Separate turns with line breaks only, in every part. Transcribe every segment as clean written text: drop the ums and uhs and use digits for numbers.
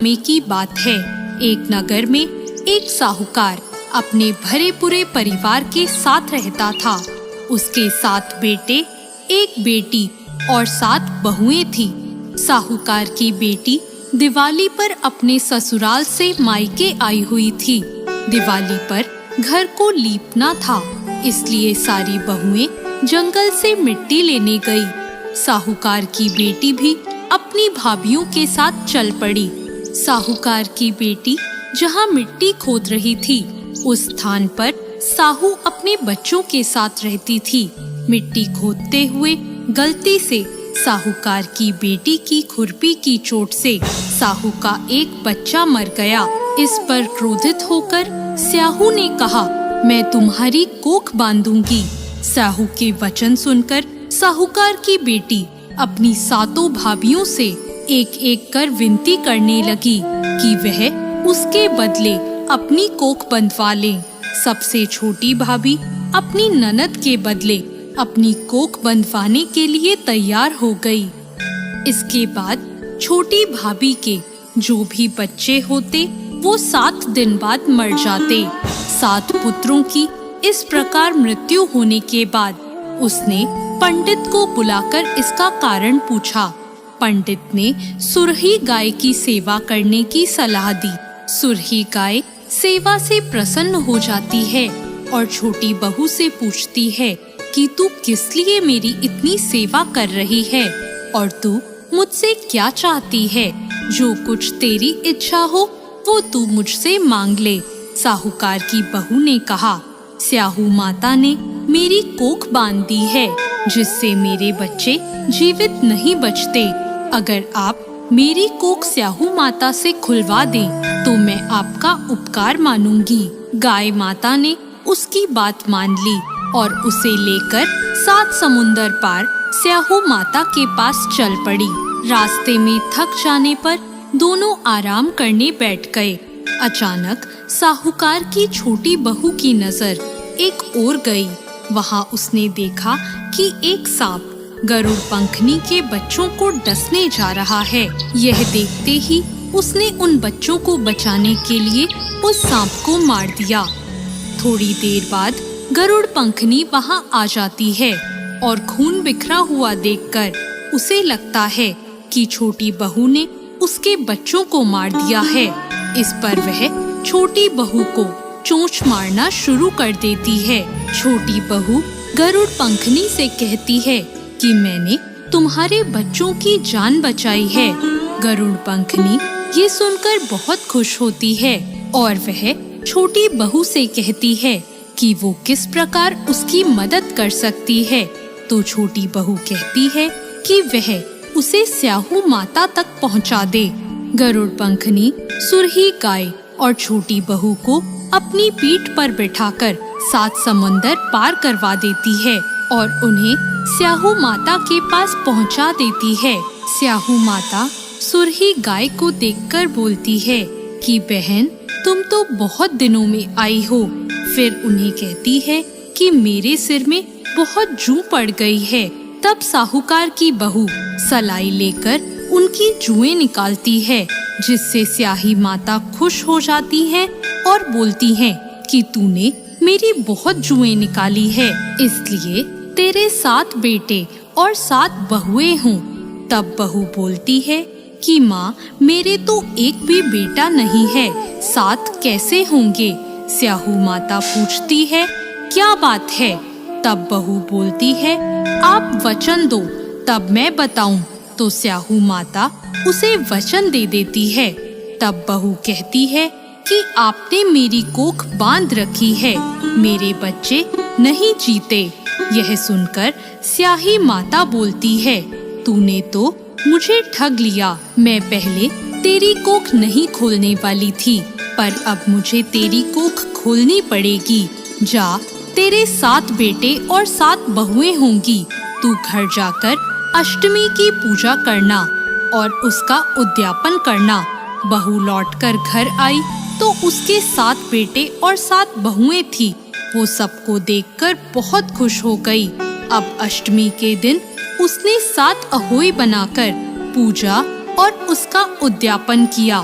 में की बात है। एक नगर में एक साहूकार अपने भरे पूरे परिवार के साथ रहता था। उसके 7 बेटे, एक बेटी और 7 बहुएं थी। साहूकार की बेटी दिवाली पर अपने ससुराल से मायके आई हुई थी। दिवाली पर घर को लीपना था, इसलिए सारी बहुएं जंगल से मिट्टी लेने गई। साहूकार की बेटी भी अपनी भाभियों के साथ चल पड़ी। साहूकार की बेटी जहाँ मिट्टी खोद रही थी, उस स्थान पर साहू अपने बच्चों के साथ रहती थी। मिट्टी खोदते हुए गलती से साहूकार की बेटी की खुरपी की चोट से साहू का एक बच्चा मर गया। इस पर क्रोधित होकर साहू ने कहा, मैं तुम्हारी कोख बांधूंगी। साहू के वचन सुनकर साहूकार की बेटी अपनी 7 भाभियों से एक एक कर विनती करने लगी कि वह उसके बदले अपनी कोख बंधवा ले। सबसे छोटी भाभी अपनी ननद के बदले अपनी कोख बंधवाने के लिए तैयार हो गई। इसके बाद छोटी भाभी के जो भी बच्चे होते वो 7 दिन बाद मर जाते। 7 पुत्रों की इस प्रकार मृत्यु होने के बाद उसने पंडित को बुलाकर इसका कारण पूछा। पंडित ने सुरही गाय की सेवा करने की सलाह दी। सुरही गाय सेवा से प्रसन्न हो जाती है और छोटी बहू से पूछती है कि तू किस लिए मेरी इतनी सेवा कर रही है और तू मुझसे क्या चाहती है। जो कुछ तेरी इच्छा हो वो तू मुझसे मांग ले। साहूकार की बहू ने कहा, स्याहू माता ने मेरी कोख बांध दी है, जिससे मेरे बच्चे जीवित नहीं बचते। अगर आप मेरी कोख स्याहू माता से खुलवा दें तो मैं आपका उपकार मानूंगी। गाय माता ने उसकी बात मान ली और उसे लेकर 7 समुंदर पार स्याहू माता के पास चल पड़ी। रास्ते में थक जाने पर दोनों आराम करने बैठ गए। अचानक साहूकार की छोटी बहू की नजर एक ओर गई। वहाँ उसने देखा कि एक सांप गरुड़ पंखनी के बच्चों को डसने जा रहा है। यह देखते ही उसने उन बच्चों को बचाने के लिए उस सांप को मार दिया। थोड़ी देर बाद गरुड़ पंखनी वहाँ आ जाती है और खून बिखरा हुआ देखकर उसे लगता है कि छोटी बहू ने उसके बच्चों को मार दिया है। इस पर वह छोटी बहू को चोंच मारना शुरू कर देती है। छोटी बहू गरुड़ पंखनी से कहती है कि मैंने तुम्हारे बच्चों की जान बचाई है। गरुड़ पंखनी ये सुनकर बहुत खुश होती है और वह छोटी बहू से कहती है कि वो किस प्रकार उसकी मदद कर सकती है। तो छोटी बहू कहती है कि वह उसे स्याहू माता तक पहुंचा दे। गरुड़ पंखनी सुरही गाय और छोटी बहू को अपनी पीठ पर बिठाकर 7 समंदर पार करवा देती है और उन्हें स्याहू माता के पास पहुंचा देती है। स्याहू माता सुरही गाय को देखकर बोलती है कि बहन, तुम तो बहुत दिनों में आई हो। फिर उन्हें कहती है कि मेरे सिर में बहुत जूं पड़ गई है। तब साहूकार की बहू सलाई लेकर उनकी जुएं निकालती है, जिससे स्याही माता खुश हो जाती है और बोलती है कि तूने मेरी बहुत जुएं निकाली है, इसलिए तेरे 7 बेटे और 7 बहुएं हों। तब बहू बोलती है कि माँ, मेरे तो एक भी बेटा नहीं है, 7 कैसे होंगे। स्याहू माता पूछती है, क्या बात है। तब बहू बोलती है, आप वचन दो तब मैं बताऊं। तो स्याहू माता उसे वचन दे देती है। तब बहू कहती है कि आपने मेरी कोख बांध रखी है, मेरे बच्चे नहीं जीते। यह सुनकर स्याही माता बोलती है, तूने तो मुझे ठग लिया। मैं पहले तेरी कोख नहीं खोलने वाली थी, पर अब मुझे तेरी कोख खोलनी पड़ेगी। जा, तेरे 7 बेटे और 7 बहुएं होंगी। तू घर जाकर अष्टमी की पूजा करना और उसका उद्यापन करना। बहू लौटकर घर आई तो उसके 7 बेटे और 7 बहुएं थी। वो सबको देखकर बहुत खुश हो गई। अब अष्टमी के दिन उसने 7 अहोई बनाकर पूजा और उसका उद्यापन किया।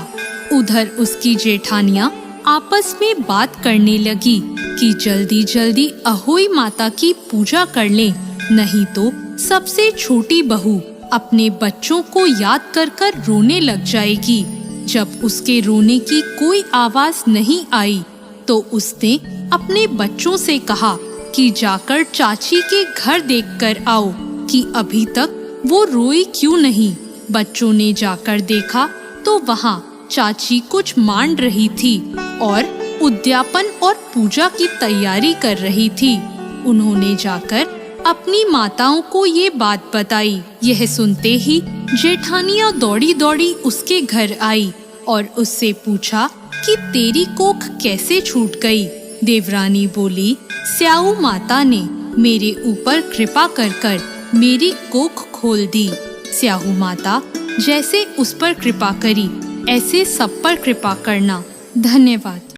उधर उसकी जेठानियाँ आपस में बात करने लगी कि जल्दी जल्दी अहोई माता की पूजा कर लें, नहीं तो सबसे छोटी बहू अपने बच्चों को याद कर कर रोने लग जाएगी। जब उसके रोने की कोई आवाज नहीं आई तो उसने अपने बच्चों से कहा कि जाकर चाची के घर देखकर आओ कि अभी तक वो रोई क्यों नहीं। बच्चों ने जाकर देखा तो वहाँ चाची कुछ मांड रही थी और उद्यापन और पूजा की तैयारी कर रही थी। उन्होंने जाकर अपनी माताओं को ये बात बताई। यह सुनते ही जेठानियाँ दौड़ी दौड़ी उसके घर आई और उससे पूछा कि तेरी कोख कैसे छूट गई। देवरानी बोली, स्याऊ माता ने मेरे ऊपर कृपा कर कर मेरी कोख खोल दी। स्याऊ माता जैसे उस पर कृपा करी ऐसे सब पर कृपा करना। धन्यवाद।